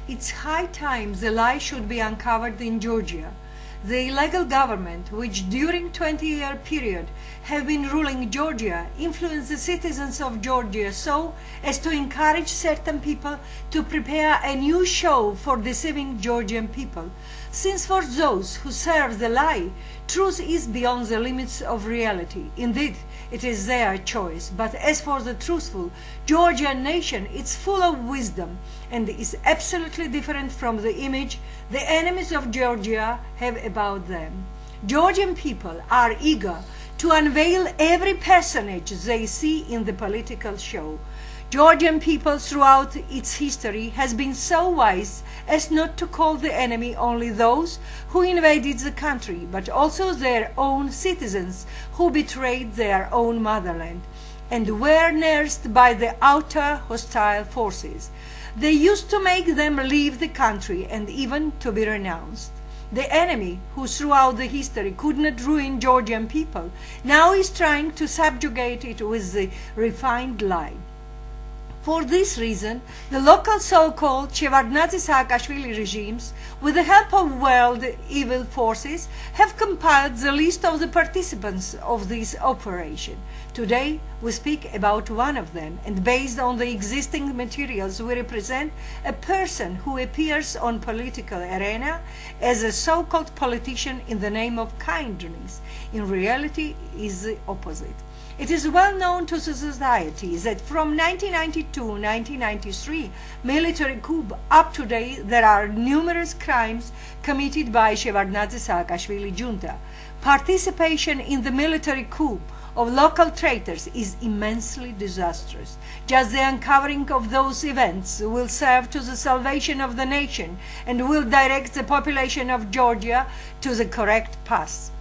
It's high time the lie should be uncovered in Georgia. The illegal government, which during 20-year period have been ruling Georgia, influenced the citizens of Georgia so as to encourage certain people to prepare a new show for deceiving Georgian people. Since for those who serve the lie, truth is beyond the limits of reality. Indeed, it is their choice. But as for the truthful Georgian nation, it's full of wisdom and is absolutely different from the image the enemies of Georgia have about them. Georgian people are eager to unveil every personage they see in the political show. Georgian people throughout its history has been so wise as not to call the enemy only those who invaded the country, but also their own citizens who betrayed their own motherland and were nursed by the outer hostile forces. They used to make them leave the country and even to be renounced. The enemy, who throughout the history could not ruin Georgian people, now is trying to subjugate it with the refined lie. For this reason, the local so-called Shevardnadze-Saakashvili regimes, with the help of world evil forces, have compiled the list of the participants of this operation. Today, we speak about one of them, and based on the existing materials, we represent a person who appears on political arena as a so-called politician in the name of kindness. In reality, is the opposite. It is well known to society that from 1992-1993 military coup up to date, there are numerous crimes committed by Shevardnadze-Saakashvili junta. Participation in the military coup of local traitors is immensely disastrous. Just the uncovering of those events will serve to the salvation of the nation and will direct the population of Georgia to the correct path.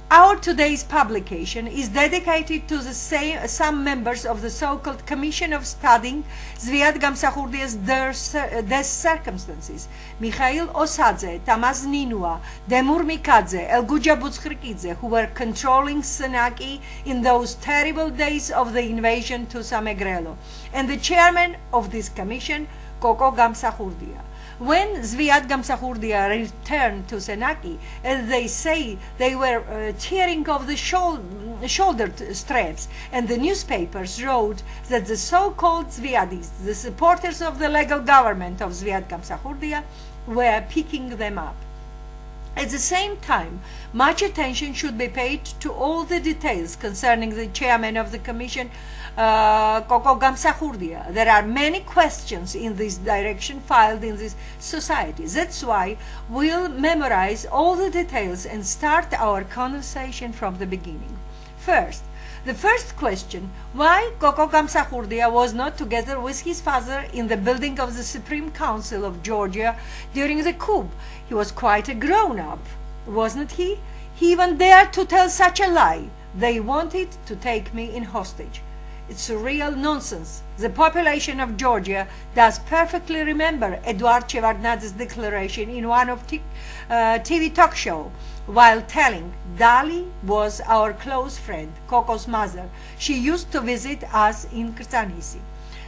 Our today's publication is dedicated to some members of the so-called Commission of Studying Zviad Gamsakhurdia's death circumstances. Mikhail Osadze, Tamaz Ninua, Demur Mikadze, Elguja Butskhirkidze, who were controlling Senaki in those terrible days of the invasion to Samegrelo, and the chairman of this commission, Koko Gamsakhurdia. When Zviad Gamsakhurdia returned to Senaki, as they say, they were tearing off the shoulder straps, and the newspapers wrote that the so-called Zviadis, the supporters of the legal government of Zviad Gamsakhurdia, were picking them up. At the same time, much attention should be paid to all the details concerning the chairman of the commission, Koko Gamsakhurdia. There are many questions in this direction filed in this society. That's why we'll memorize all the details and start our conversation from the beginning. First, the first question, why Koko Gamsakhurdia was not together with his father in the building of the Supreme Council of Georgia during the coup. He was quite a grown-up, wasn't he? He even dared to tell such a lie. They wanted to take me in hostage. It's a real nonsense. The population of Georgia does perfectly remember Eduard Shevardnadze's declaration in one of TV talk show while telling Dali was our close friend, Koko's mother. She used to visit us in Krtanisi.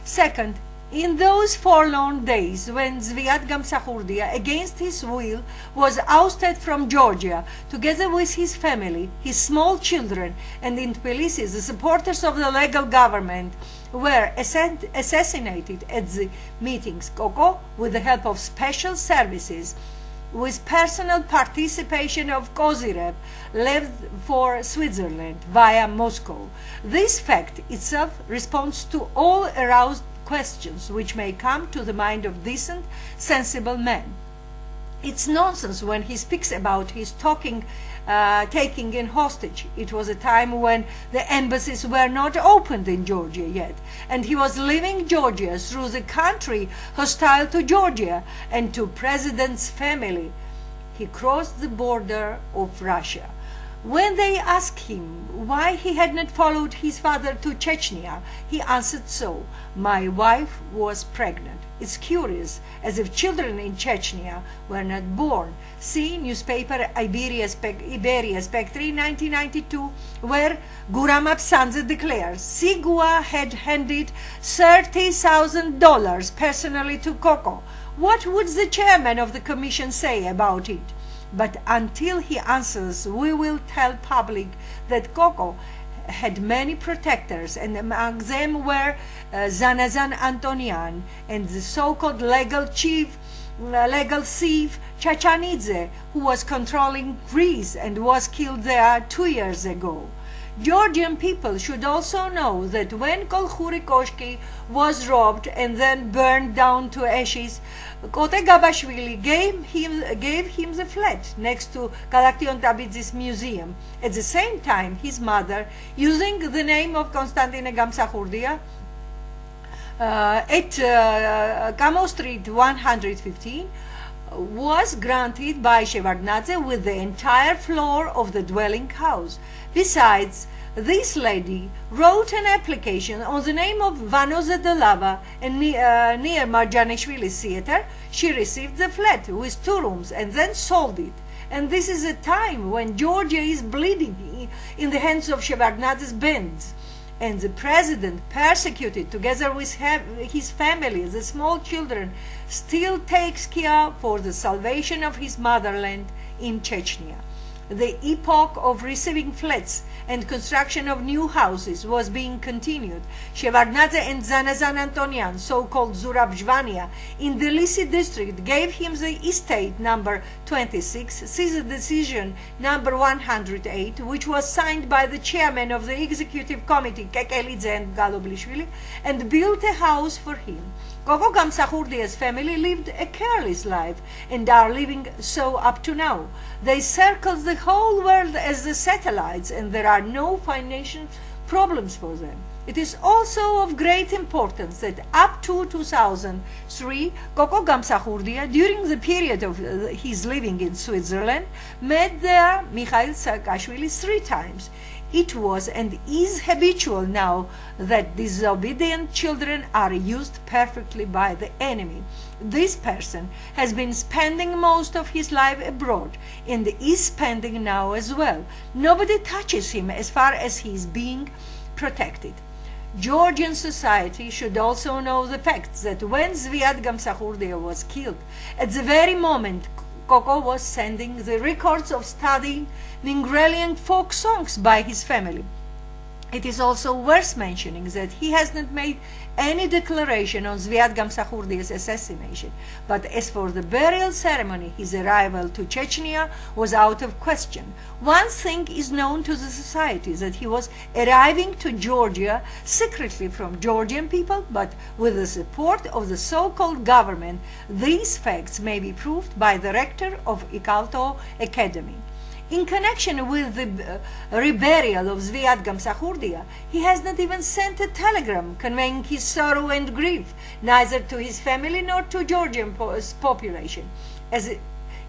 Second, in those forlorn days when Zviad Gamsakhurdia, against his will, was ousted from Georgia, together with his family, his small children, and in Tbilisi, the supporters of the legal government were assassinated at the meetings. Koko, with the help of special services, with personal participation of Kozyrev, left for Switzerland via Moscow. This fact itself responds to all aroused questions which may come to the mind of decent, sensible men. It's nonsense when he speaks about his taking in hostage. It was a time when the embassies were not opened in Georgia yet, and he was leaving Georgia through the country hostile to Georgia and to President's family. He crossed the border of Russia. When they asked him why he had not followed his father to Chechnya, he answered so: "My wife was pregnant." It's curious, as if children in Chechnya were not born. See newspaper Iberia Spectre 1992, where Guram Absanze declares Sigua had handed $30,000 personally to Koko. What would the chairman of the commission say about it? But until he answers, we will tell public that Koko had many protectors, and among them were Zanazan Antonian and the so-called legal thief Chachanidze, who was controlling Greece and was killed there 2 years ago. Georgian people should also know that when Kolkhuri was robbed and then burned down to ashes, Koko Gamsakhurdia gave him the flat next to Galaktion Tabidzi's museum. At the same time, his mother, using the name of Constantine Gamsakhurdia, at Kamo Street 115, was granted by Shevardnadze with the entire floor of the dwelling house. Besides, this lady wrote an application on the name of Vanoza de Lava, and near Marjanishvili's theater. She received the flat with 2 rooms and then sold it. And this is a time when Georgia is bleeding in the hands of Shevardnadze's bands. And the president, persecuted together with his family, the small children, still takes care for the salvation of his motherland in Chechnya. The epoch of receiving flats and construction of new houses was being continued. Shevardnadze and Zanazan Antonian, so-called Zurabzhvania, in the Lisi district gave him the estate number 26, seized decision number 108, which was signed by the chairman of the executive committee, Kekelidze and Galoblishvili, and built a house for him. Koko Gamsakhurdia's family lived a careless life and are living so up to now. They circle the whole world as the satellites, and there are no financial problems for them. It is also of great importance that up to 2003, Koko Gamsakhurdia, during the period of his living in Switzerland, met there Mikhail Saakashvili 3 times. It was and is habitual now that disobedient children are used perfectly by the enemy. This person has been spending most of his life abroad and is spending now as well. Nobody touches him as far as he is being protected. Georgian society should also know the fact that when Zviad Gamsakhurdia was killed, at the very moment Koko was sending the records of studying Mingrelian folk songs by his family. It is also worth mentioning that he has not made any declaration on Zviad Gamsakhurdia's assassination, but as for the burial ceremony, his arrival to Chechnya was out of question. One thing is known to the society, that he was arriving to Georgia secretly from Georgian people, but with the support of the so-called government. These facts may be proved by the rector of Ikalto Academy. In connection with the reburial of Zviad Gamsakhurdia, he has not even sent a telegram conveying his sorrow and grief, neither to his family nor to Georgian population. As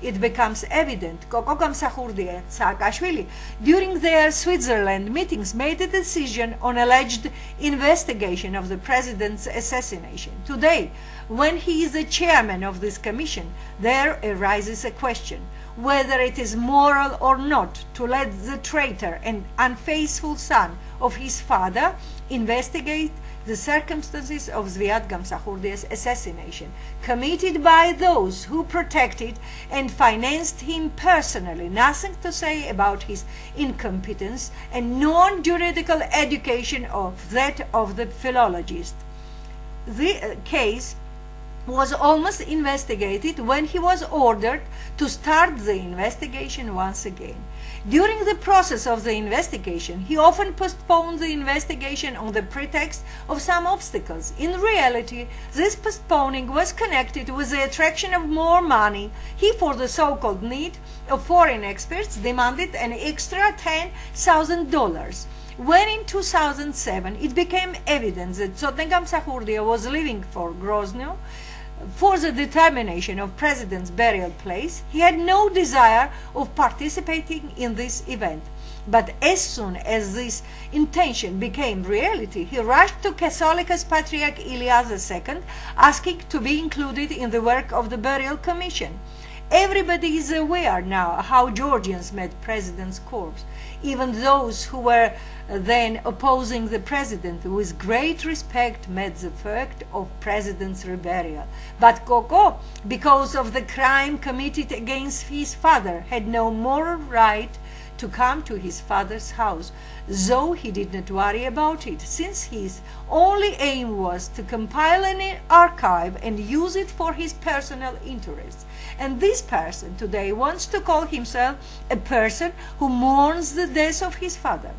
it becomes evident, Koko Gamsakhurdia and Saakashvili, during their Switzerland meetings, made a decision on alleged investigation of the president's assassination. Today, when he is the chairman of this commission, there arises a question whether it is moral or not to let the traitor and unfaithful son of his father investigate the circumstances of Zviad Gamsakhurdia's assassination, committed by those who protected and financed him personally. Nothing to say about his incompetence and non-juridical education of that of the philologist. The case was almost investigated when he was ordered to start the investigation once again. During the process of the investigation, he often postponed the investigation on the pretext of some obstacles. In reality, this postponing was connected with the attraction of more money. He, for the so-called need of foreign experts, demanded an extra $10,000. When in 2007 it became evident that Zviad Gamsakhurdia was leaving for Grozny for the determination of President's burial place, he had no desire of participating in this event. But as soon as this intention became reality, he rushed to Catholicos Patriarch Ilias II, asking to be included in the work of the burial commission. Everybody is aware now how Georgians met President's corpse, even those who were then opposing the president with great respect met the fact of President's rebellion. But Koko, because of the crime committed against his father, had no moral right to come to his father's house, though he did not worry about it, since his only aim was to compile an archive and use it for his personal interests. And this person today wants to call himself a person who mourns the death of his father.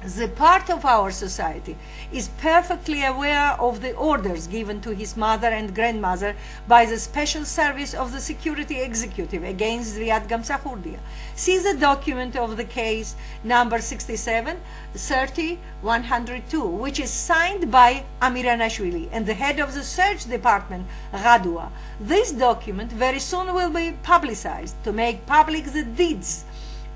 The part of our society is perfectly aware of the orders given to his mother and grandmother by the Special Service of the Security Executive against Zviad Gamsakhurdia. See the document of the case number 67-30-102, which is signed by Amiranashvili and the head of the search department, Radua. This document very soon will be publicized to make public the deeds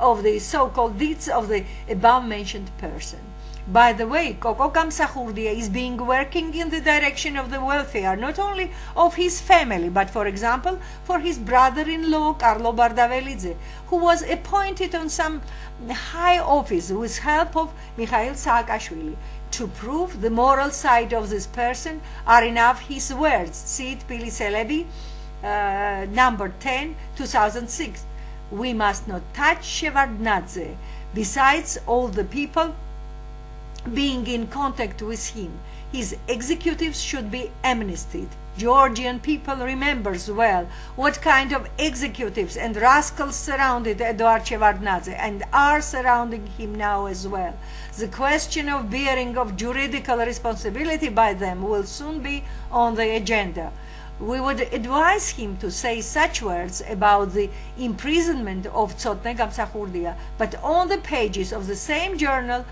of the so-called deeds of the above-mentioned person. By the way, Koko Gamsakhurdia is working in the direction of the welfare not only of his family, but, for example, for his brother-in-law, Carlo Bardavelidze, who was appointed on some high office with help of Mikhail Saakashvili. To prove the moral side of this person are enough his words. See it, Pili Celebi, number 10, 2006. We must not touch Shevardnadze. Besides all the people being in contact with him, his executives should be amnestied. Georgian people remembers well what kind of executives and rascals surrounded Eduard Shevardnadze and are surrounding him now as well. The question of bearing of juridical responsibility by them will soon be on the agenda. We would advise him to say such words about the imprisonment of Tsotne Gamsakhurdia, but on the pages of the same journal,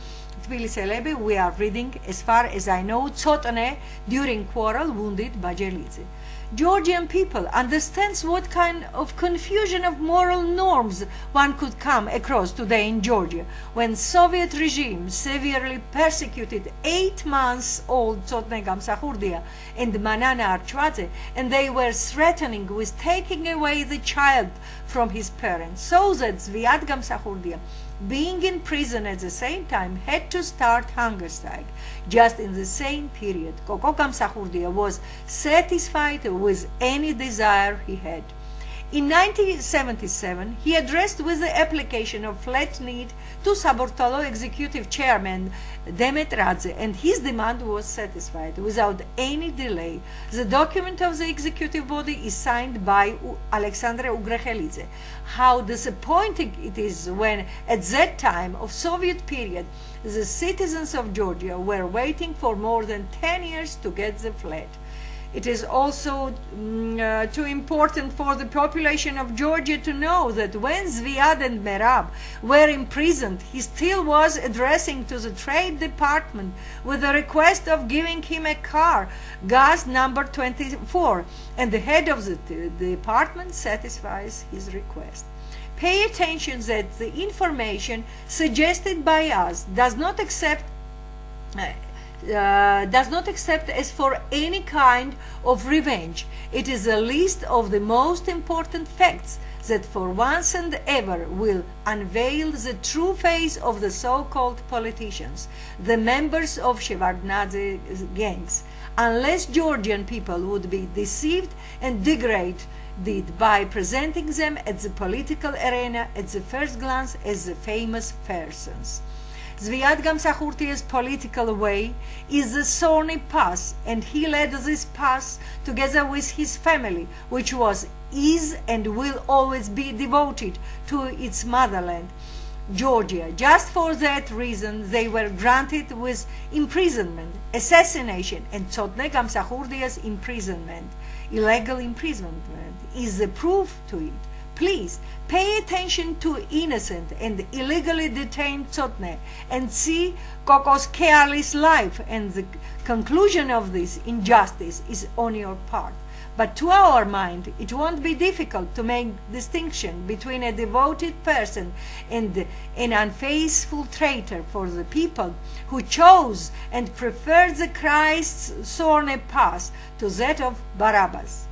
Tbilisi Celebi, we are reading, as far as I know, Tsotne during quarrel wounded Bajelidze. Georgian people understands what kind of confusion of moral norms one could come across today in Georgia, when Soviet regime severely persecuted 8 months old Tsotne Gamsakhurdia and Manana Archvadze, and they were threatening with taking away the child from his parents, so that Zviad Gamsakhurdia, being in prison at the same time, had to start hunger strike. Just in the same period, Koko Gamsakhurdia was satisfied with any desire he had. In 1977, he addressed with the application of flat need to Sabortalo executive chairman Demet Radze, and his demand was satisfied without any delay. The document of the executive body is signed by Alexandra Ugrekhelidze. How disappointing it is when, at that time of Soviet period, the citizens of Georgia were waiting for more than 10 years to get the flat. It is also too important for the population of Georgia to know that when Zviad and Merab were imprisoned, he still was addressing to the Trade Department with a request of giving him a car, gas number 24, and the head of the department satisfies his request. Pay attention that the information suggested by us does not accept as for any kind of revenge. It is a list of the most important facts that for once and ever will unveil the true face of the so-called politicians, the members of Shevardnadze gangs. Unless Georgian people would be deceived and degraded by presenting them at the political arena at the first glance as the famous persons. Zviad Gamsakhurdia's political way is the thorny path, and he led this path together with his family, which was, is, and will always be devoted to its motherland, Georgia. Just for that reason, they were granted with imprisonment, assassination, and Tsotne Gamsakhurdia's imprisonment, illegal imprisonment, is the proof to it. Please pay attention to innocent and illegally detained Tsotne and see Koko's careless life, and the conclusion of this injustice is on your part. But to our mind, it won't be difficult to make distinction between a devoted person and an unfaithful traitor for the people who chose and preferred the Christ's thorny path to that of Barabbas.